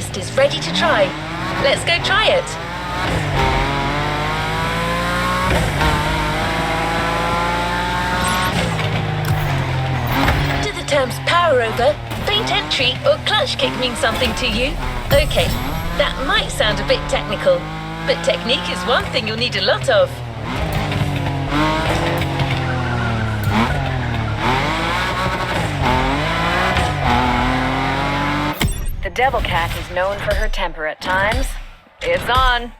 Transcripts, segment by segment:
Motorfest is ready to try. Let's go try it. Do the terms power over, faint entry or clutch kick mean something to you? Okay, that might sound a bit technical, but technique is one thing you'll need a lot of. The Devil Cat is known for her temper at times. It's on.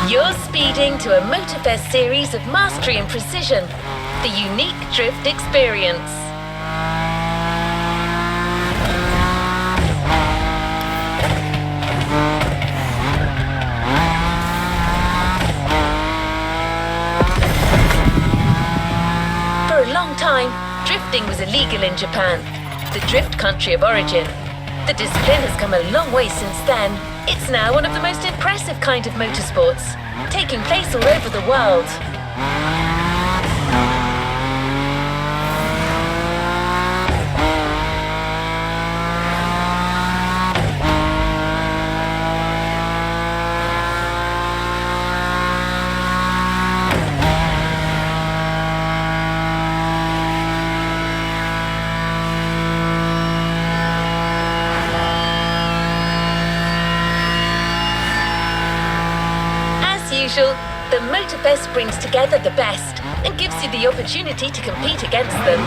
You're speeding to a Motorfest series of mastery and precision, the unique drift experience. For a long time, drifting was illegal in Japan, the drift country of origin. The discipline has come a long way since then. It's now one of the most impressive kind of motorsports, taking place all over the world. The Motorfest brings together the best and gives you the opportunity to compete against them.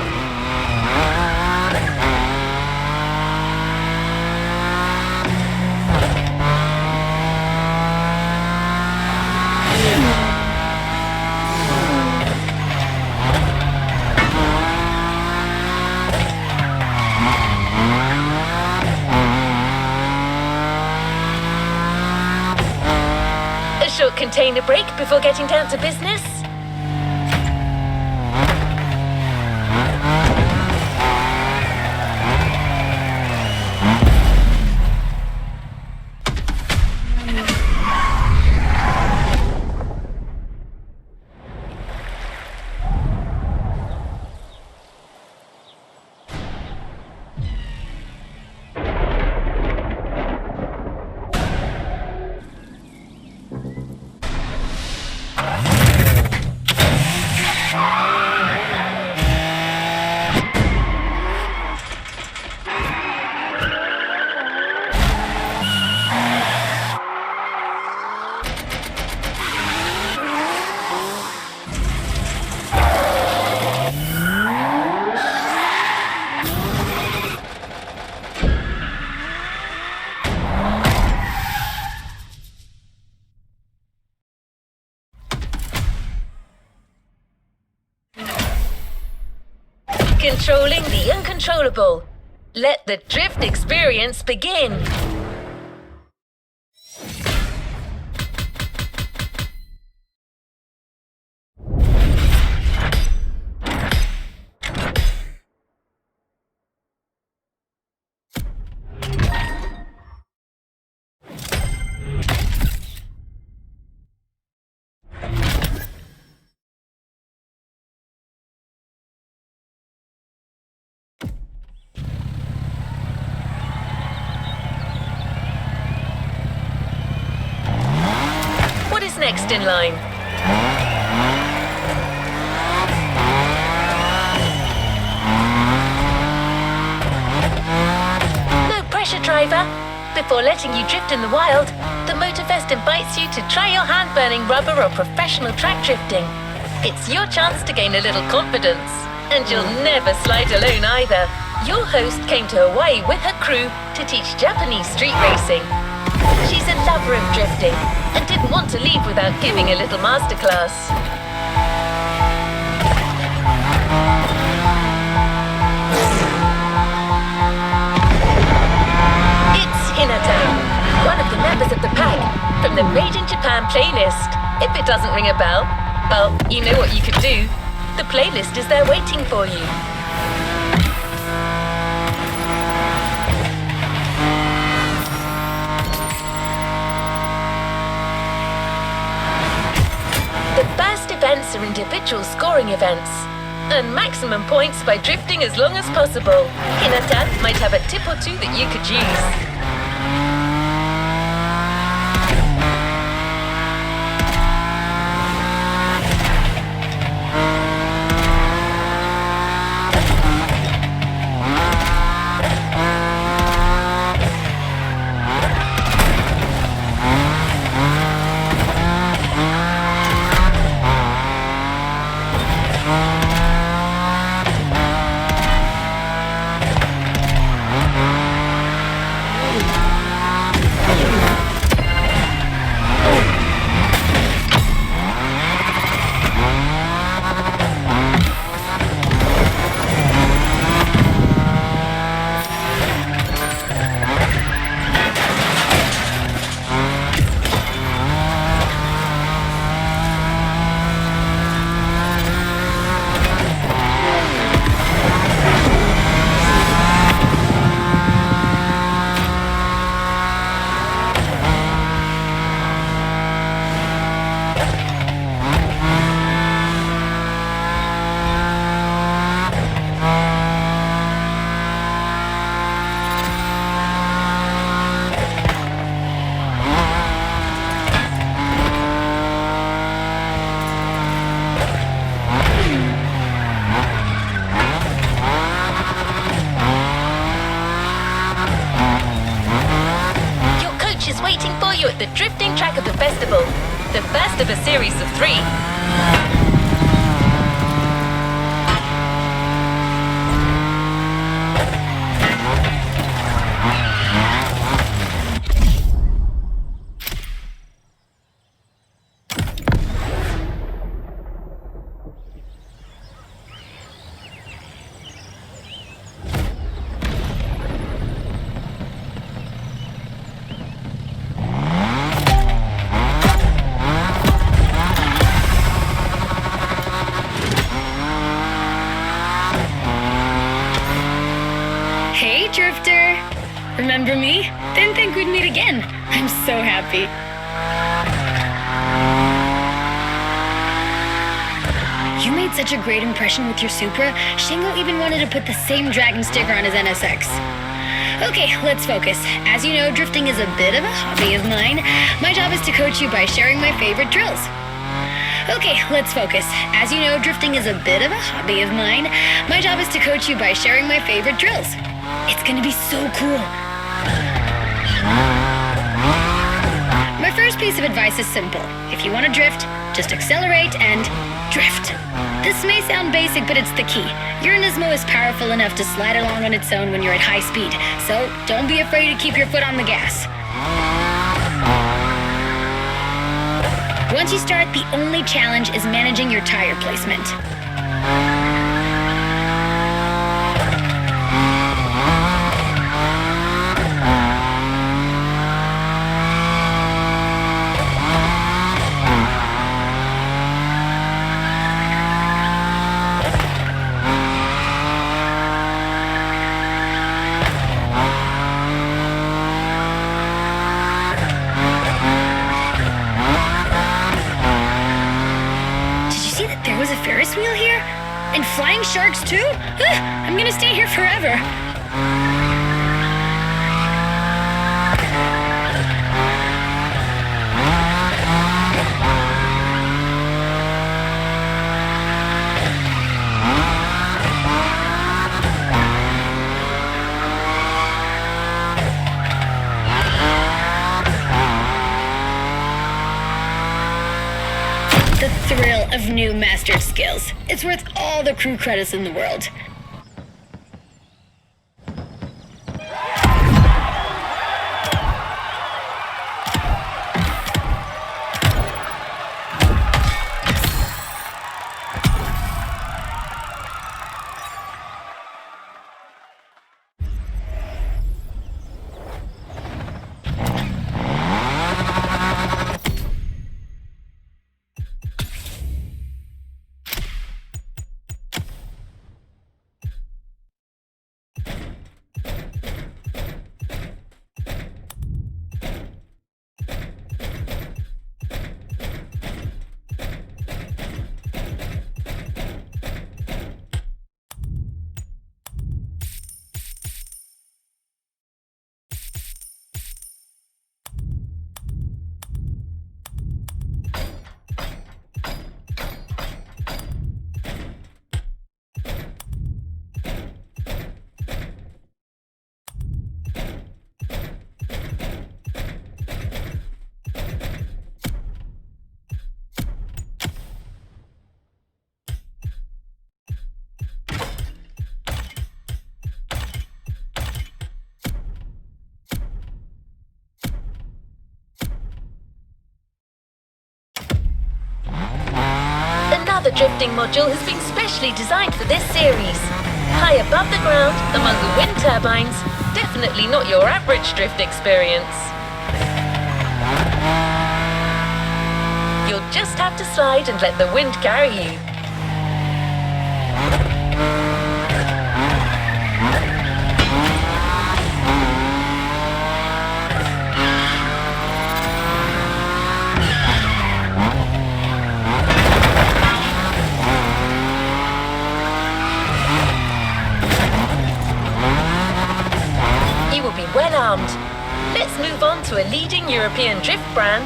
Short container break before getting down to business. Controlling the uncontrollable. Let the drift experience begin. Next in line. No pressure, driver. Before letting you drift in the wild, the Motorfest invites you to try your hand-burning rubber or professional track drifting. It's your chance to gain a little confidence, and you'll never slide alone either. Your host came to Hawaii with her crew to teach Japanese street racing. She's a lover of drifting and didn't want to leave without giving a little masterclass. the members of the pack from the Made in Japan playlist. If it doesn't ring a bell, well, you know what you could do. The playlist is there waiting for you. The first events are individual scoring events. Earn maximum points by drifting as long as possible. Hinata might have a tip or two that you could use. At the drifting track of the festival, the first of a series of 3. Drifter! Remember me? Didn't think we'd meet again. I'm so happy. You made such a great impression with your Supra, Shingo even wanted to put the same dragon sticker on his NSX. Okay, let's focus. As you know, drifting is a bit of a hobby of mine. My job is to coach you by sharing my favorite drills. Okay, let's focus. As you know, drifting is a bit of a hobby of mine. My job is to coach you by sharing my favorite drills. It's gonna be so cool. My first piece of advice is simple. If you want to drift, just accelerate and drift. This may sound basic, but it's the key. Your Nismo is powerful enough to slide along on its own when you're at high speed, so don't be afraid to keep your foot on the gas. Once you start, the only challenge is managing your tire placement. Ferris wheel here? And flying sharks too? I'm gonna stay here forever. The thrill of new mastered skills. It's worth all the crew credits in the world. drifting module has been specially designed for this series. High above the ground, among the wind turbines, definitely not your average drift experience. You'll just have to slide and let the wind carry you. Well armed. Let's move on to a leading European drift brand,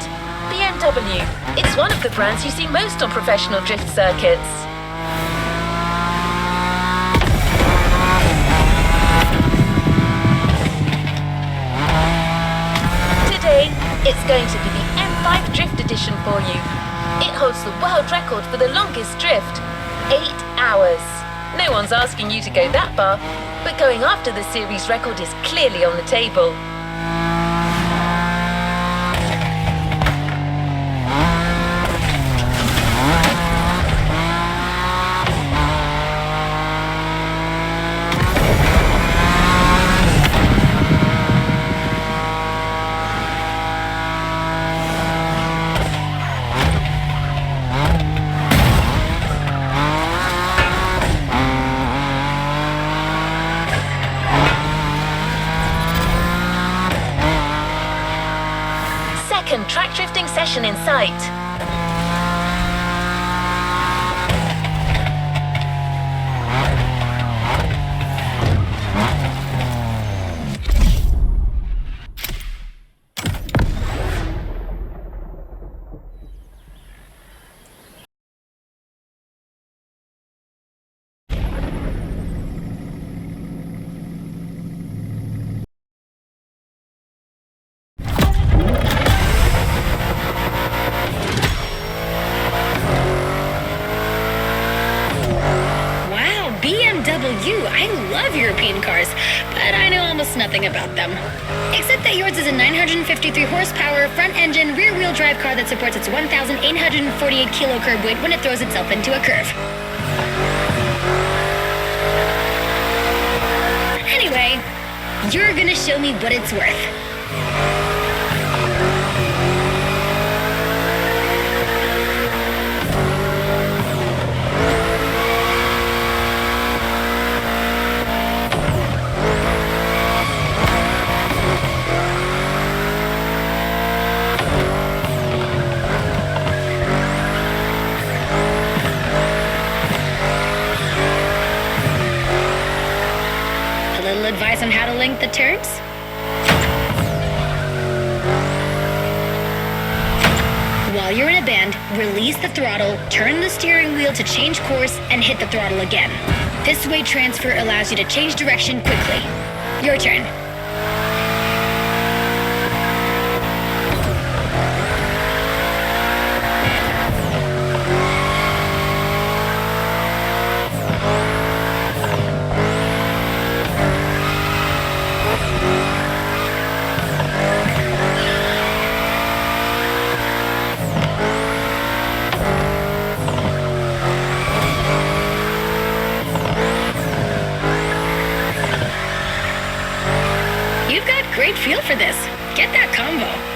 BMW. It's one of the brands you see most on professional drift circuits. Today, it's going to be the M5 Drift Edition for you. It holds the world record for the longest drift, 8 hours. No one's asking you to go that far, but going after the series record is clearly on the table. Track drifting session in sight. I love European cars, but I know almost nothing about them. Except that yours is a 953 horsepower, front-engine, rear-wheel drive car that supports its 1,848 kilo curb weight when it throws itself into a curve. Anyway, you're gonna show me what it's worth. Advice on how to link the turns? While you're in a bend, release the throttle, turn the steering wheel to change course, and hit the throttle again. This weight transfer allows you to change direction quickly. Your turn. Great feel for this. Get that combo.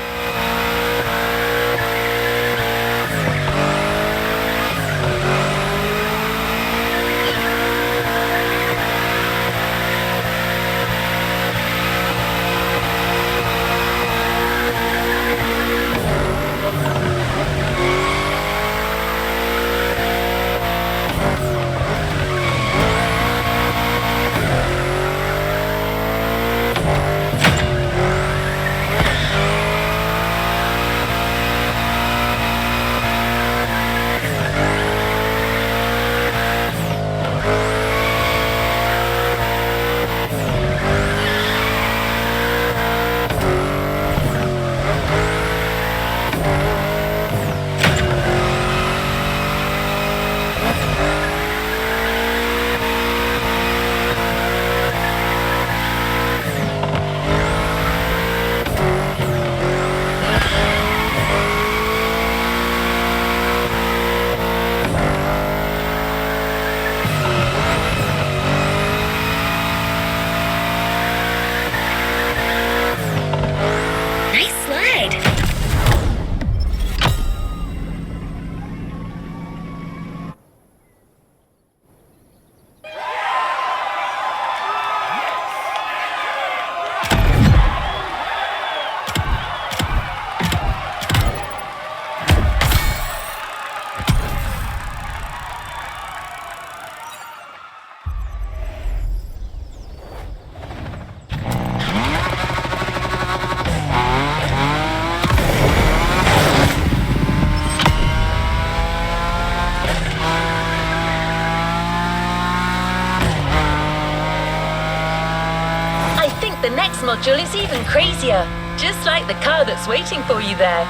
module is even crazier, just like the car that's waiting for you there.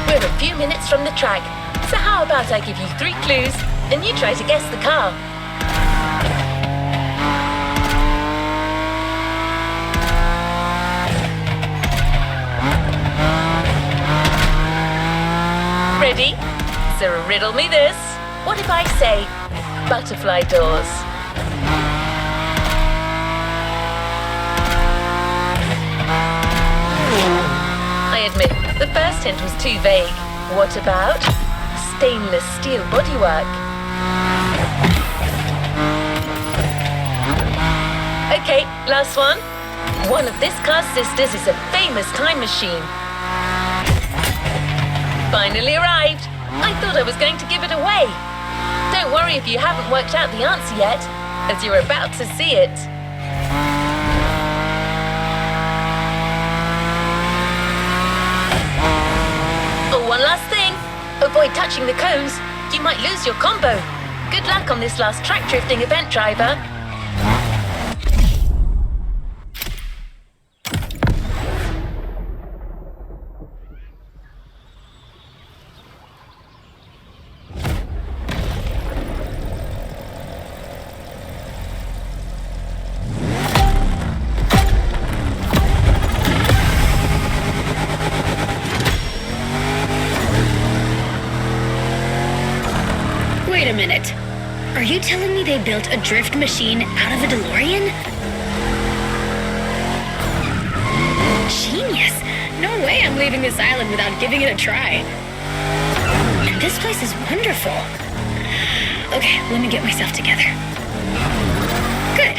We're a few minutes from the track, so how about I give you 3 clues and you try to guess the car? Ready? So riddle me this. What if I say butterfly doors? I admit, the first hint was too vague. What about stainless steel bodywork? Okay, last one. One of this car's sisters is a famous time machine. Finally arrived. I thought I was going to give it away. Don't worry if you haven't worked out the answer yet, as you're about to see it. Oh, one last thing. Avoid touching the cones. You might lose your combo. Good luck on this last track drifting event, driver. Wait a minute. Are you telling me they built a drift machine out of a DeLorean? Genius! No way I'm leaving this island without giving it a try. And this place is wonderful. Okay, let me get myself together. Good.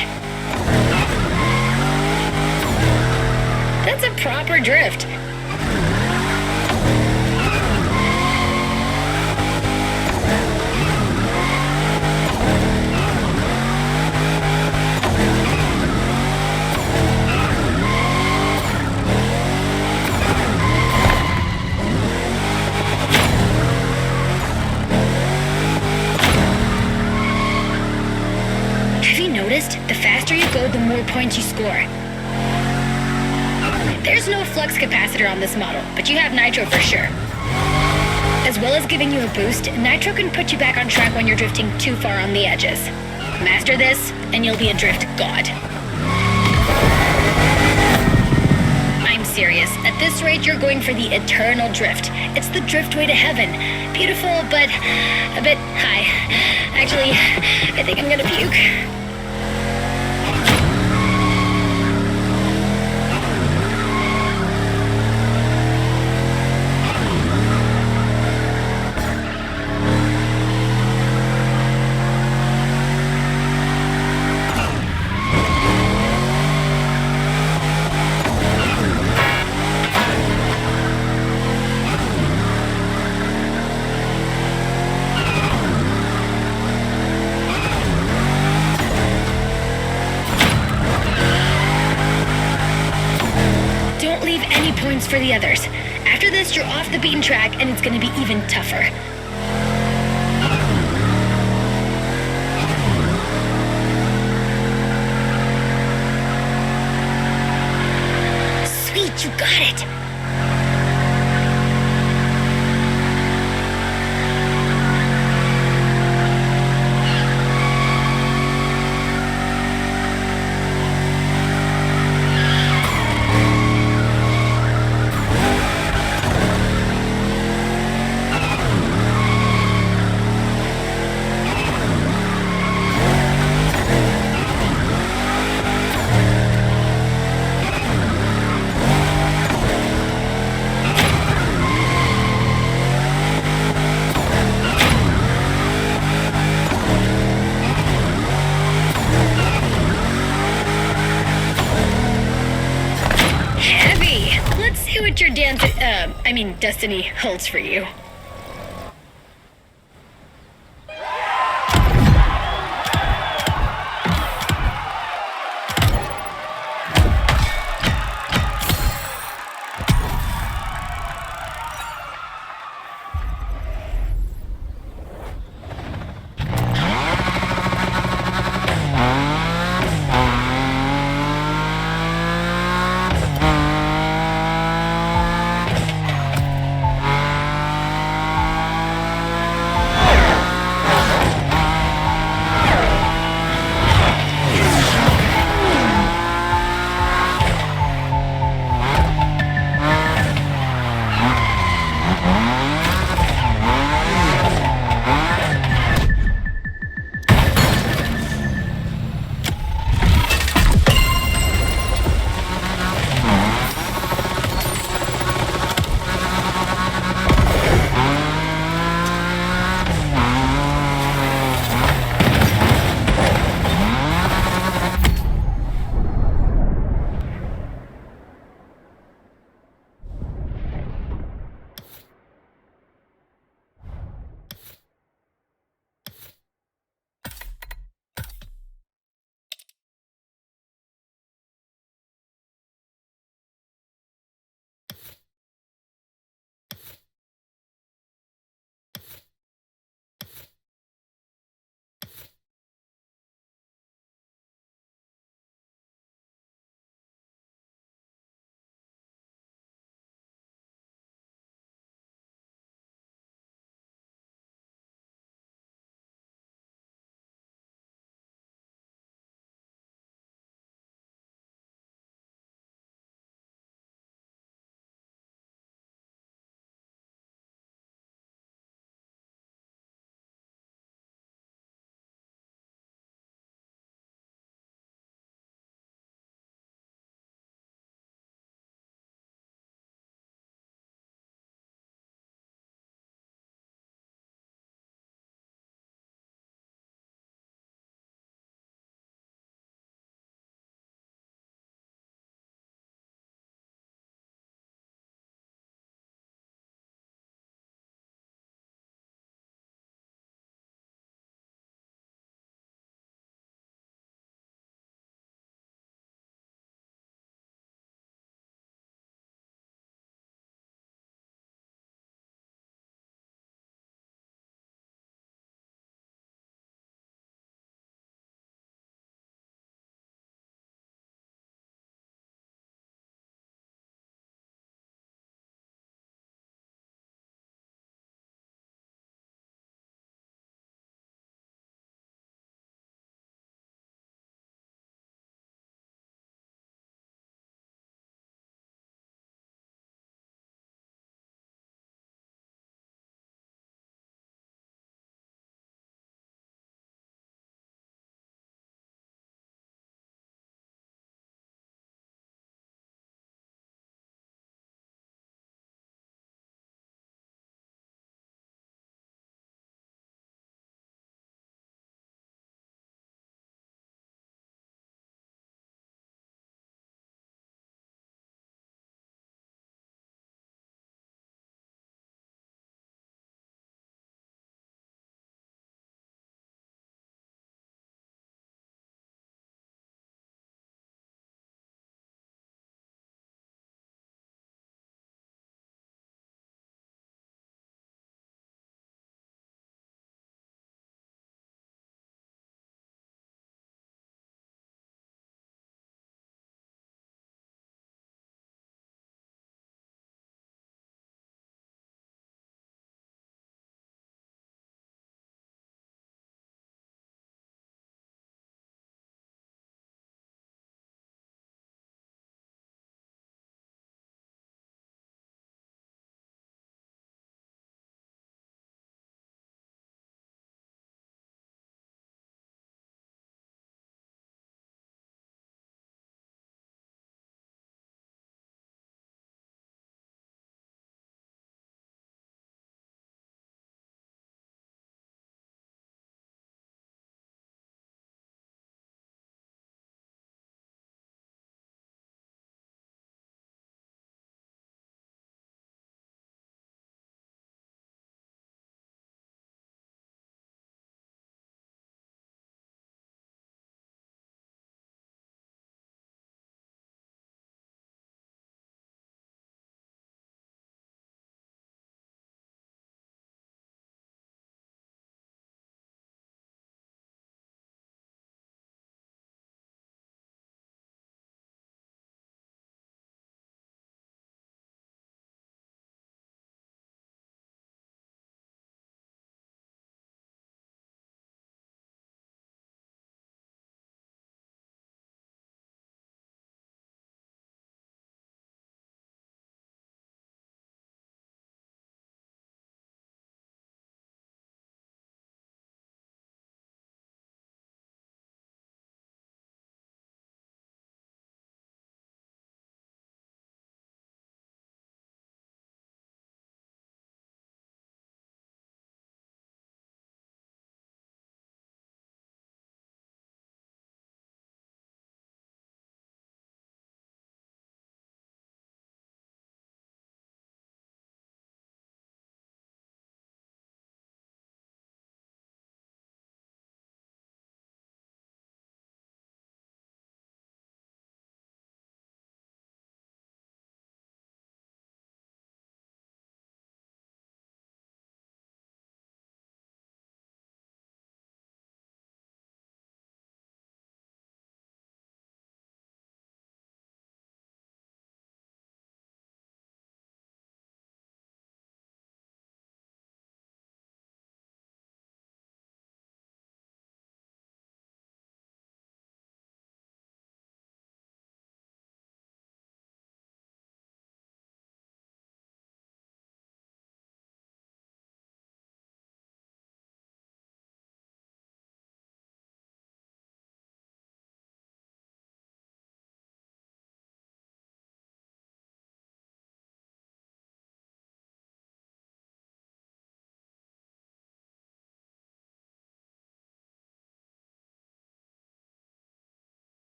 That's a proper drift. The faster you go, the more points you score. There's no flux capacitor on this model, but you have nitro for sure. As well as giving you a boost, nitro can put you back on track when you're drifting too far on the edges. Master this, and you'll be a drift god. I'm serious. At this rate, you're going for the eternal drift. It's the driftway to heaven. Beautiful, but a bit high. Actually, I think I'm gonna puke. Points for the others. After this, you're off the beaten track, and it's going to be even tougher. Sweet, you got it. Destiny holds for you.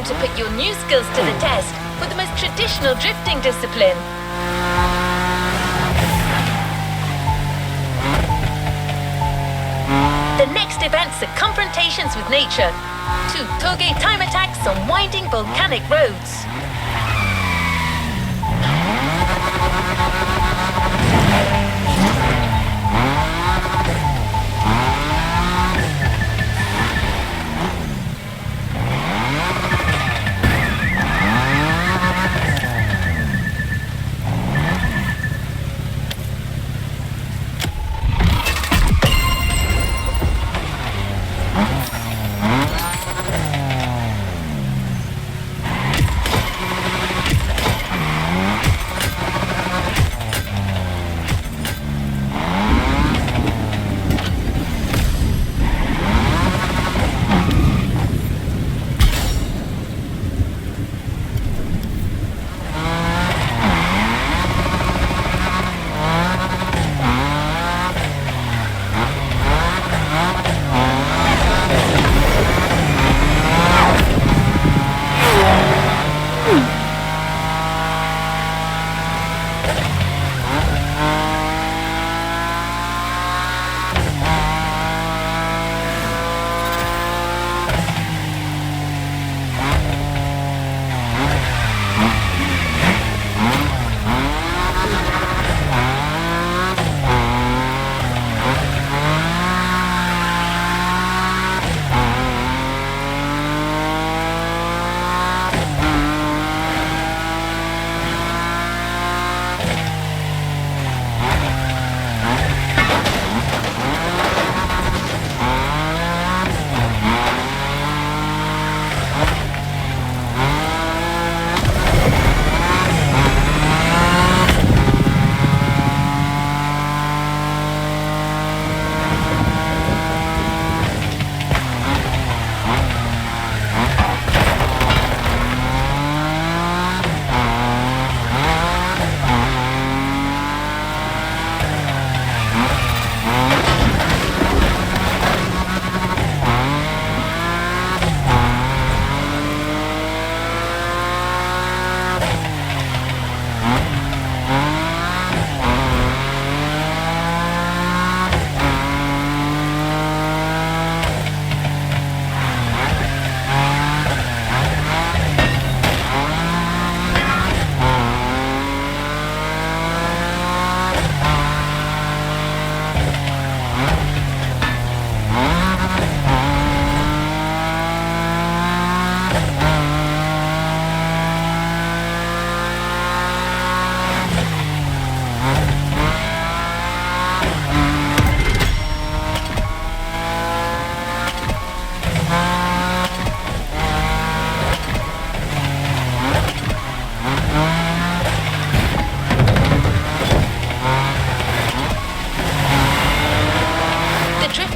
to put your new skills to the test with the most traditional drifting discipline. The next events are confrontations with nature. 2 toge time attacks on winding volcanic roads.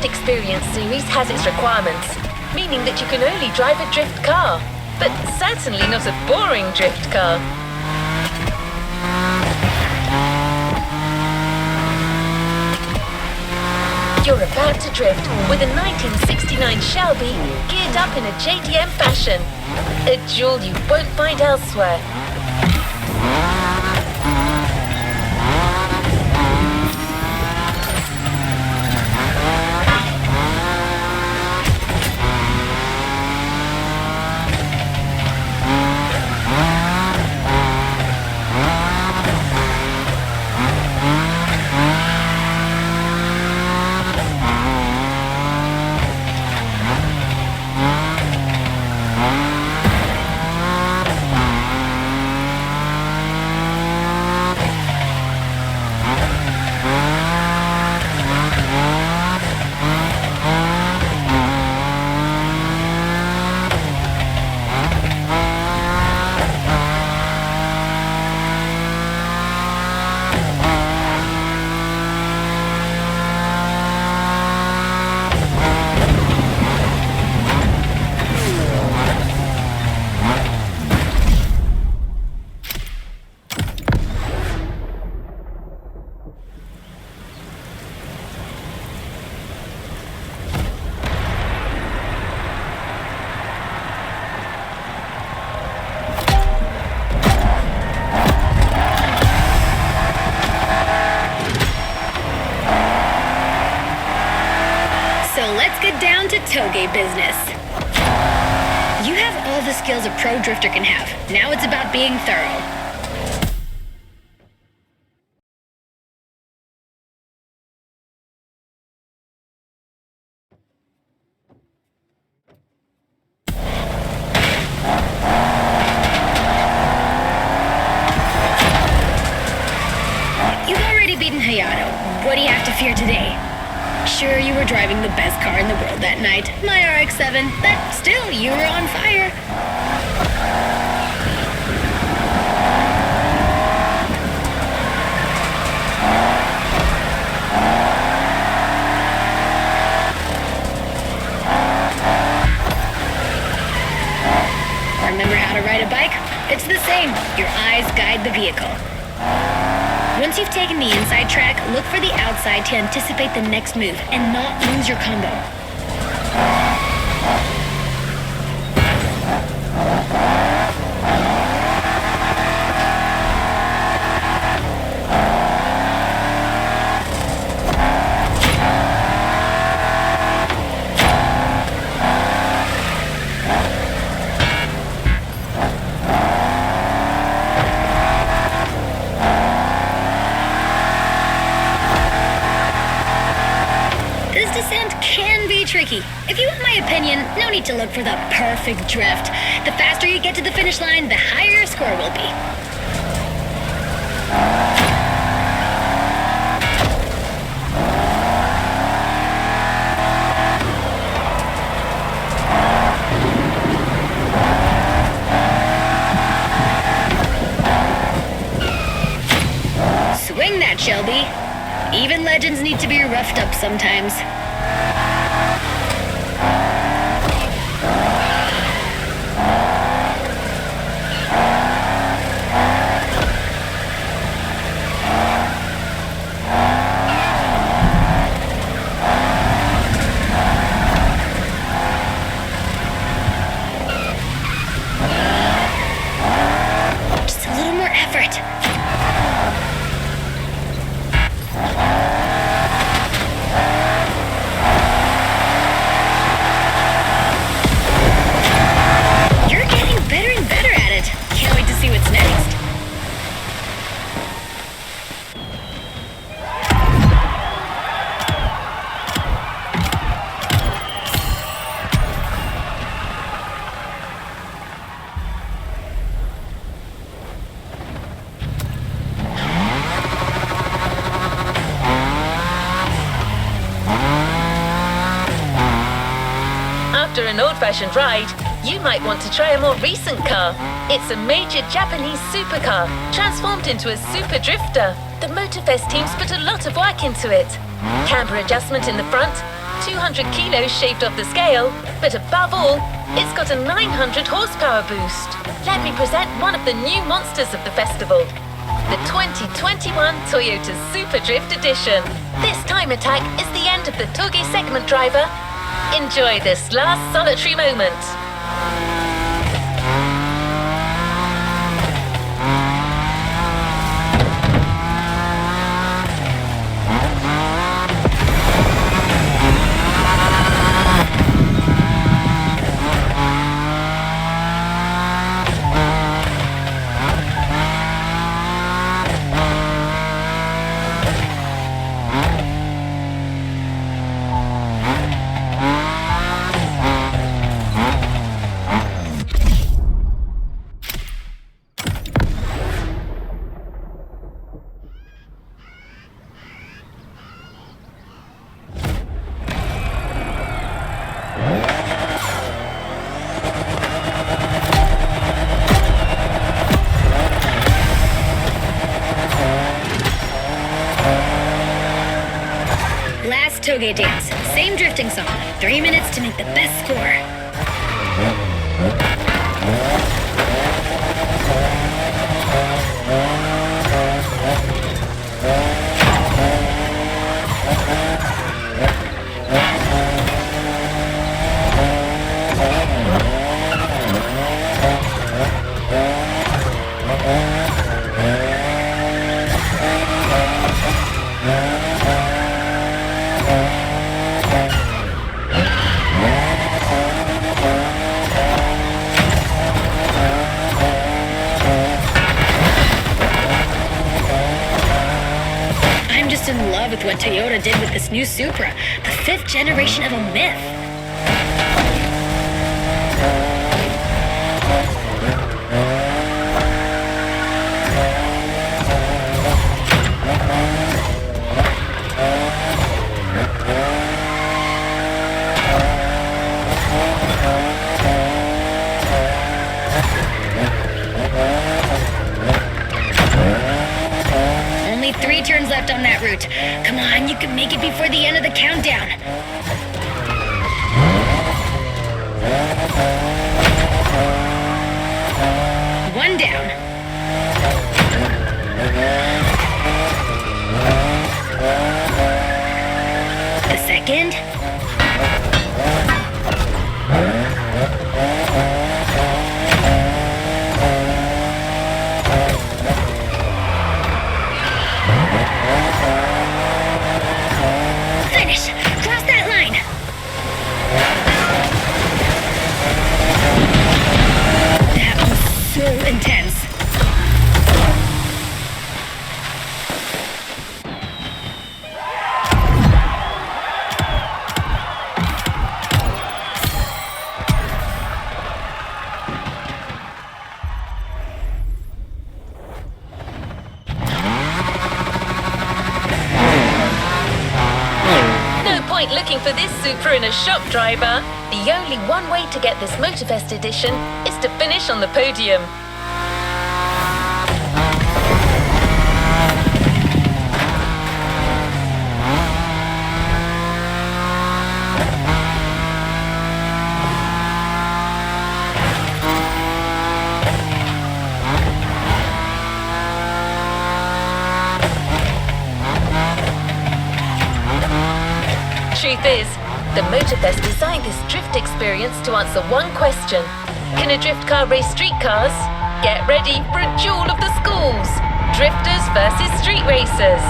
Experience series has its requirements, meaning that you can only drive a drift car, but certainly not a boring drift car. You're about to drift with a 1969 Shelby geared up in a JDM fashion, a jewel you won't find elsewhere. get down to toge business. You have all the skills a pro drifter can have. Now it's about being thorough. You've already beaten Hayato. What do you have to fear today? Sure, you were driving the best car in the world that night, my RX-7, but still, you were on fire. Remember how to ride a bike? It's the same. Your eyes guide the vehicle. Once you've taken the inside track, look for the outside to anticipate the next move and not lose your combo. Tricky. If you want my opinion, no need to look for the perfect drift. The faster you get to the finish line, the higher your score will be. Swing that, Shelby. Even legends need to be roughed up sometimes. After an old-fashioned ride, you might want to try a more recent car. It's a major Japanese supercar, transformed into a super drifter. The Motorfest team's put a lot of work into it. Camber adjustment in the front, 200 kilos shaved off the scale, but above all, it's got a 900 horsepower boost. Let me present one of the new monsters of the festival. The 2021 Toyota Super Drift Edition. This time attack is the end of the Toge segment driver. Enjoy this last solitary moment. Toge dance. Same drifting song. 3 minutes to make the best score. this new Supra, the 5th generation of a myth. Only 3 turns left on that route. Come on, you can make it before the end of the countdown. One down. The second. Finish! Cross that line! That was so intense. Looking for this Supra in a shop, driver. The only one way to get this Motorfest edition is to finish on the podium. Truth is, the Motorfest designed this drift experience to answer one question. Can a drift car race street cars? Get ready for a duel of the schools. Drifters versus street racers.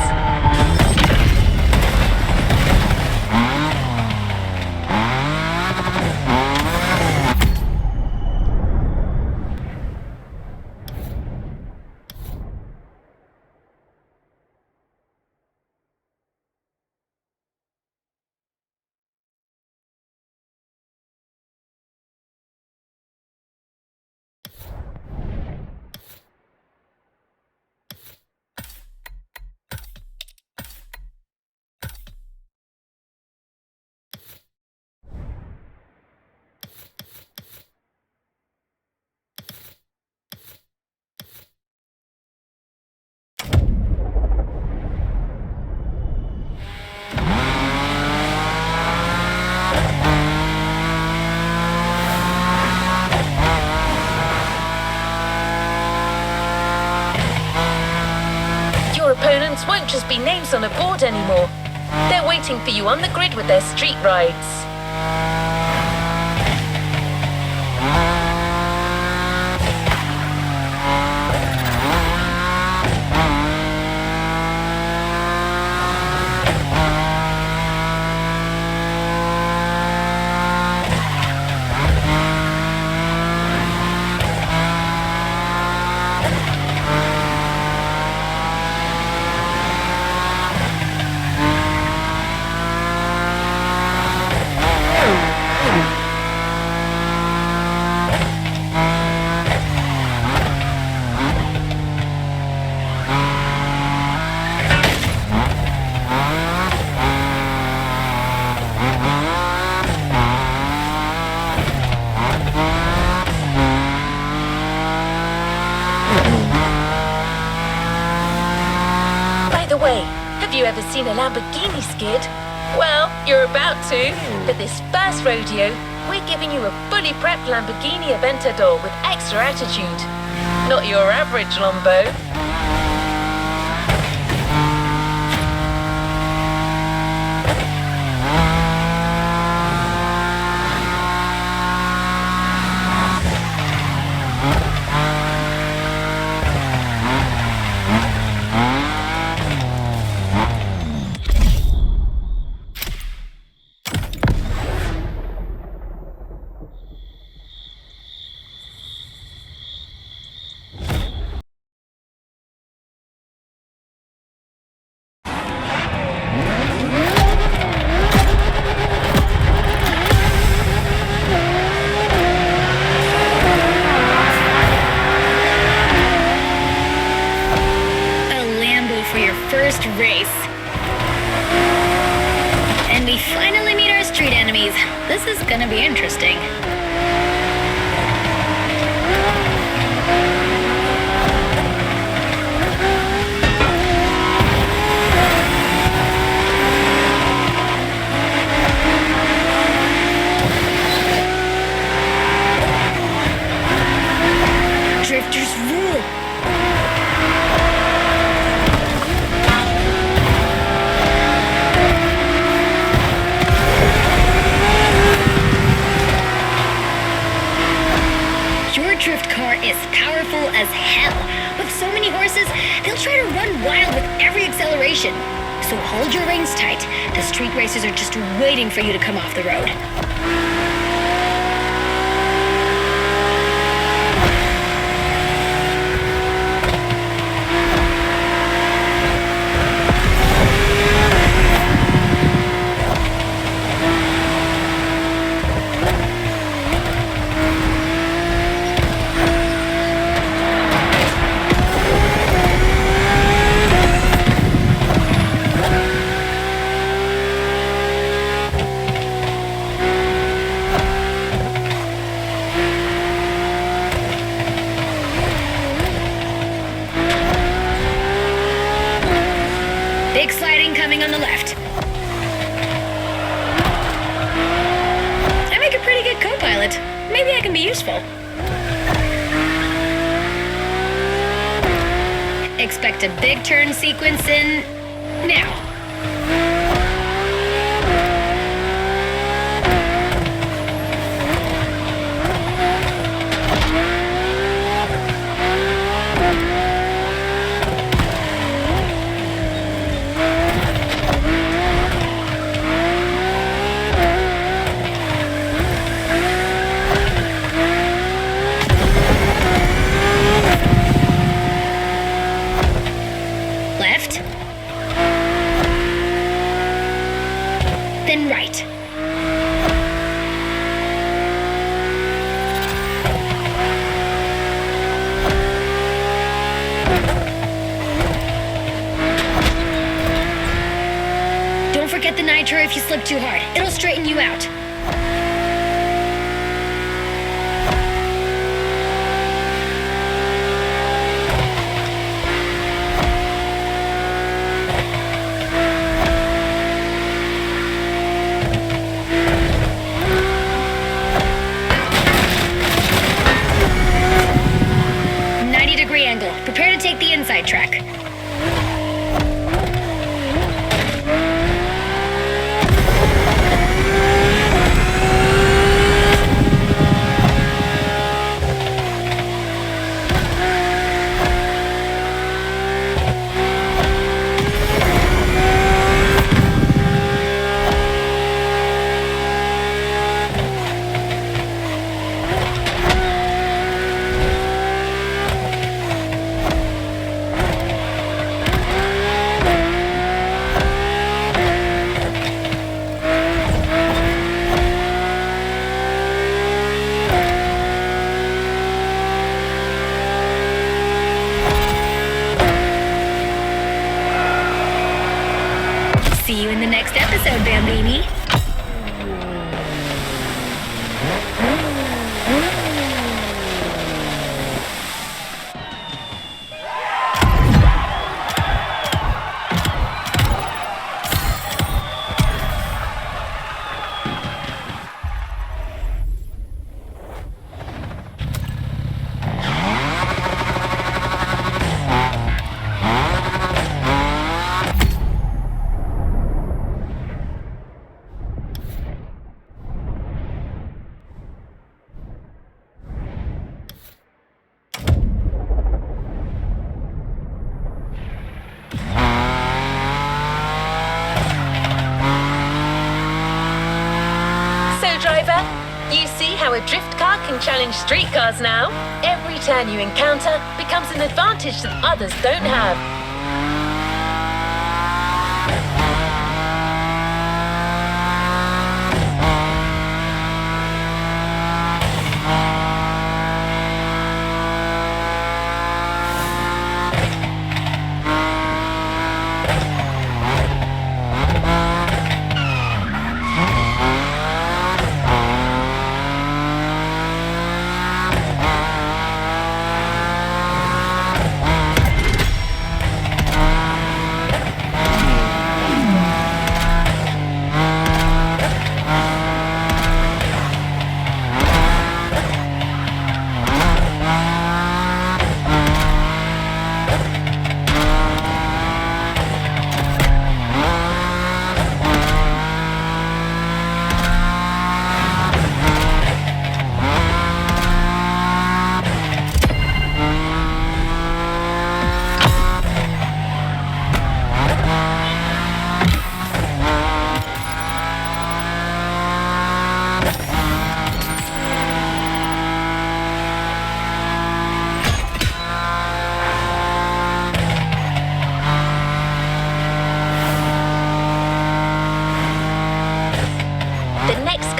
Your opponents won't just be names on a board anymore. They're waiting for you on the grid with their street rides. Have you ever seen a Lamborghini skid? Well, you're about to. For this first rodeo, we're giving you a fully prepped Lamborghini Aventador with extra attitude. Not your average Lambo. street enemies. This is gonna be interesting. Drifters rule. Your drift car is powerful as hell. With so many horses, they'll try to run wild with every acceleration. So hold your reins tight. The street racers are just waiting for you to come off the road. Big sliding coming on the left. I make a pretty good co-pilot. Maybe I can be useful. Expect a big turn sequence in now. Left. Then right. Don't forget the nitro if you slip too hard. It'll straighten you out. Angle. Prepare to take the inside track. See you in the next episode, Bambini. Driver, you see how a drift car can challenge street cars now? Every turn you encounter becomes an advantage that others don't have.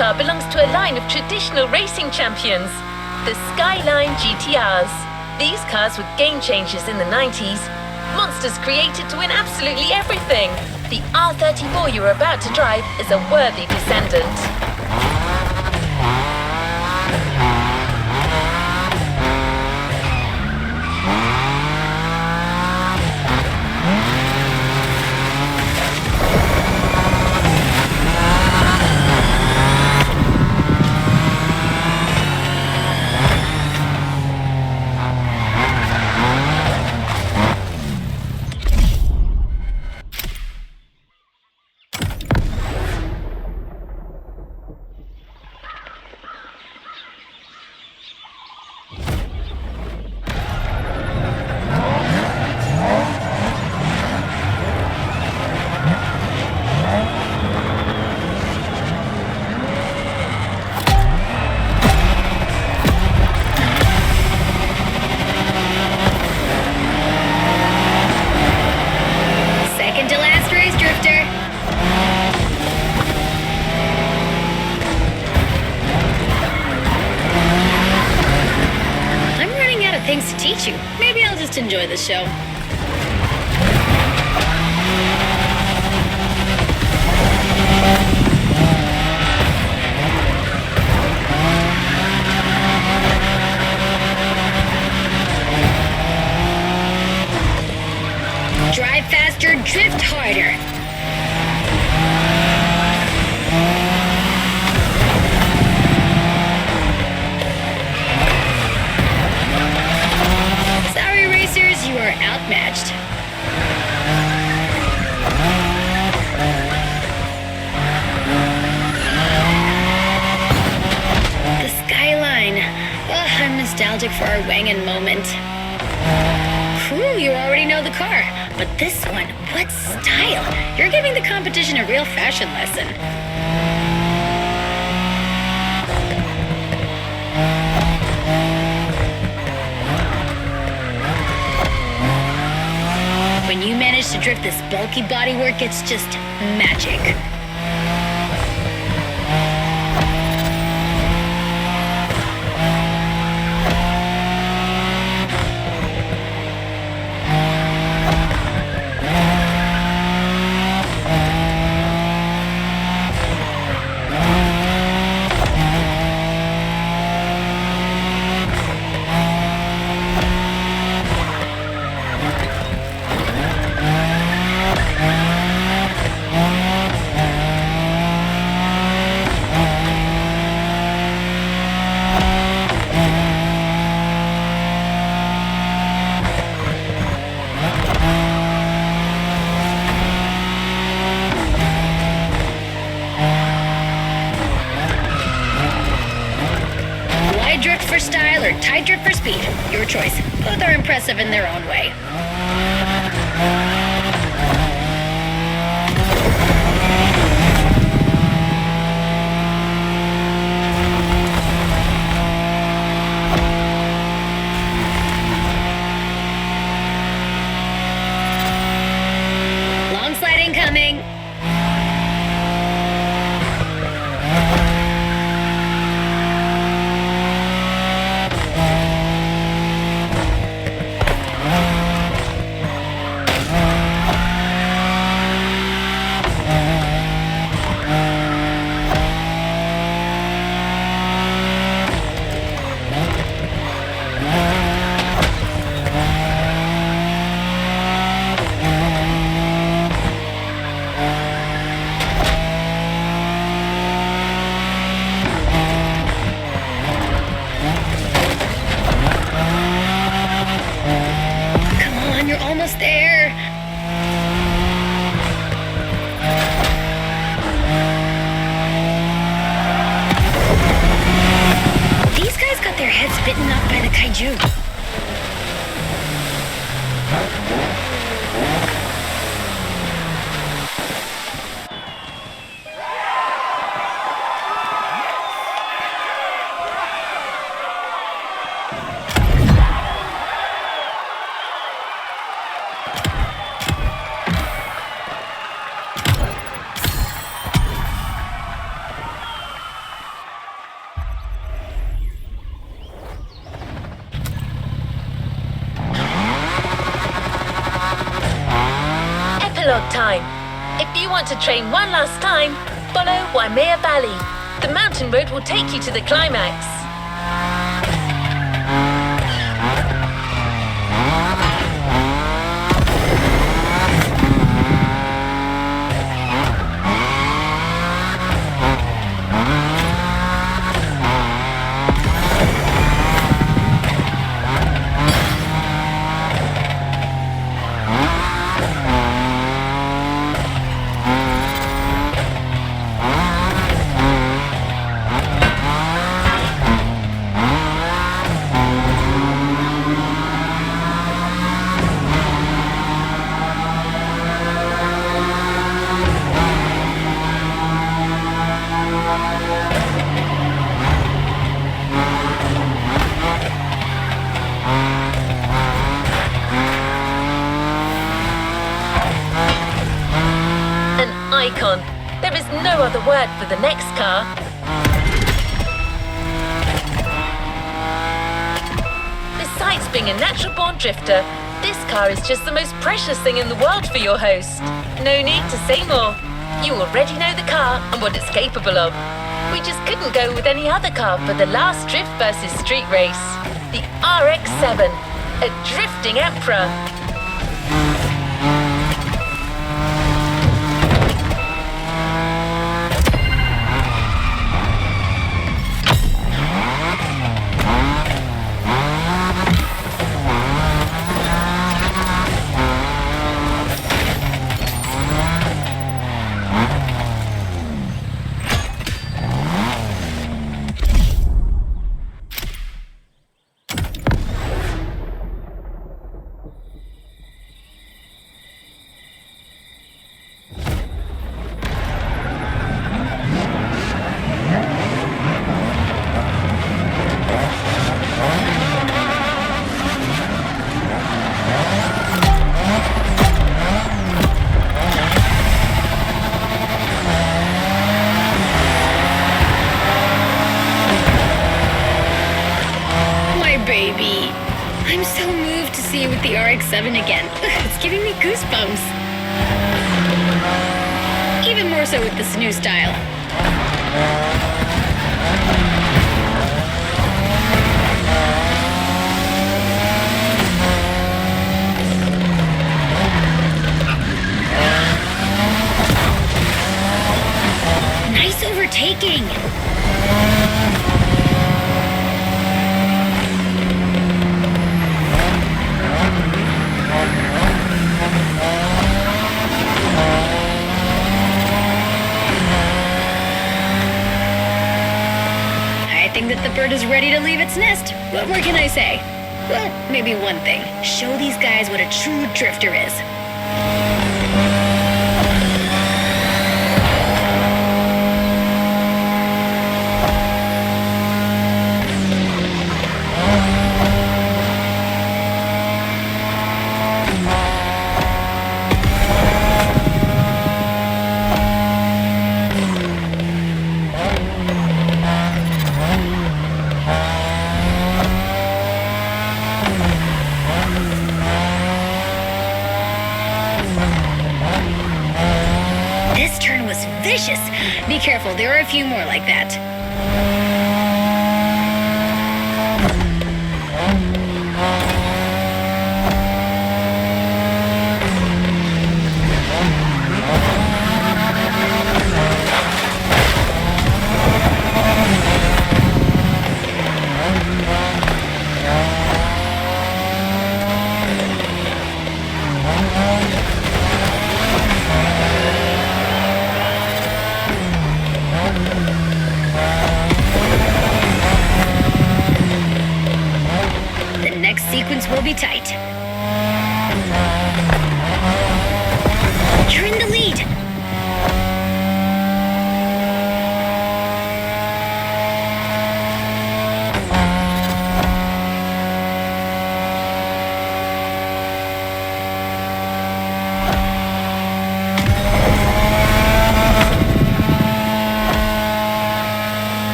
car belongs to a line of traditional racing champions, the Skyline GTRs. These cars were game changers in the 90s. Monsters created to win absolutely everything. The R34 you're about to drive is a worthy descendant. Things to teach you. Maybe I'll just enjoy the show. Drive faster, drift harder. You are outmatched. The Skyline. Oh, I'm nostalgic for our Wangan moment. Cool, you already know the car. But this one, what style? You're giving the competition a real fashion lesson. When you manage to drift this bulky bodywork, it's just magic. Style or tight drift for speed. Your choice. Both are impressive in their own way. Long slide incoming. Bitten off by the kaiju. time. If you want to train one last time, follow Waimea Valley. The mountain road will take you to the climax. Icon. There is no other word for the next car. Besides being a natural-born drifter, this car is just the most precious thing in the world for your host. No need to say more. You already know the car and what it's capable of. We just couldn't go with any other car for the last Drift versus Street race. The RX-7, a drifting emperor. Baby, I'm so moved to see you with the RX-7 again. It's giving me goosebumps. Even more so with this new style. Nice overtaking. I think that the bird is ready to leave its nest. What more can I say? Well, maybe one thing. Show these guys what a true drifter is. Vicious. Be careful, there are a few more like that. Sequence will be tight. You're in the lead.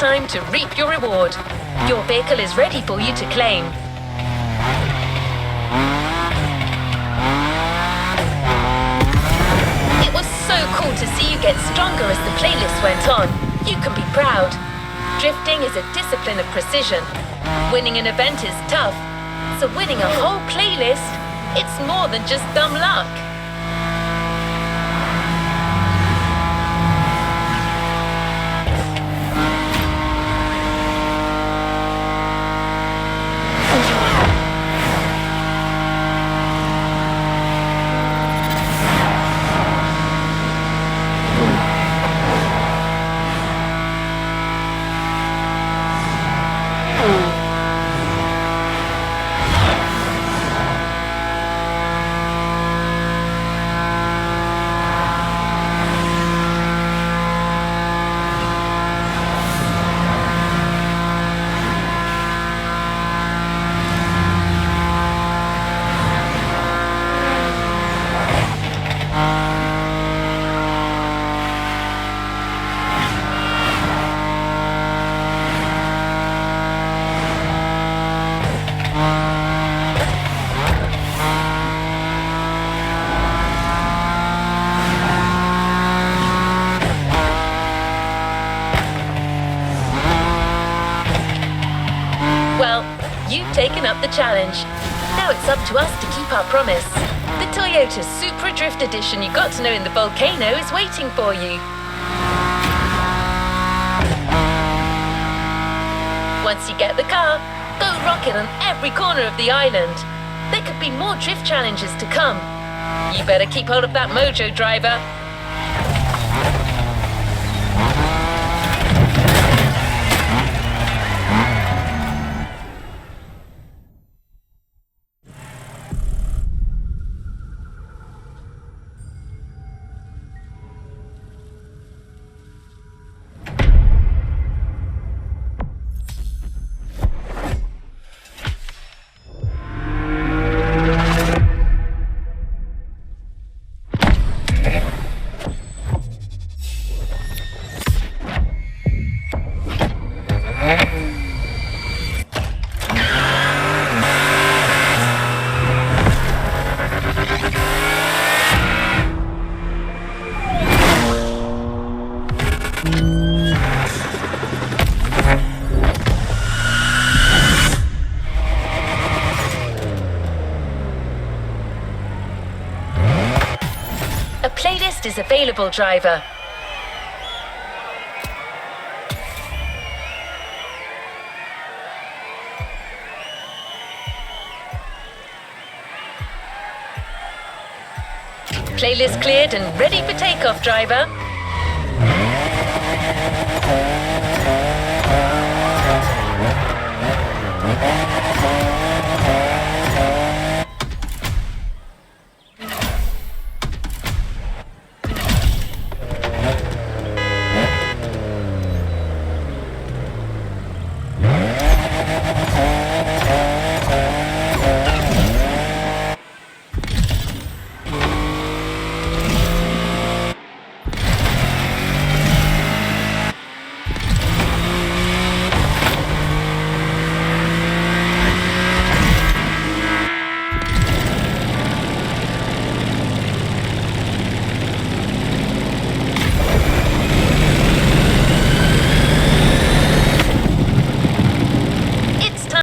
time to reap your reward. Your vehicle is ready for you to claim. It was so cool to see you get stronger as the playlist went on. You can be proud. Drifting is a discipline of precision. Winning an event is tough, so winning a whole playlist, it's more than just dumb luck. You've taken up the challenge. Now it's up to us to keep our promise. The Toyota Supra Drift Edition you got to know in the volcano is waiting for you. Once you get the car, go rock it on every corner of the island. There could be more drift challenges to come. You better keep hold of that mojo, driver. A playlist is available, driver. Playlist cleared and ready for takeoff, driver.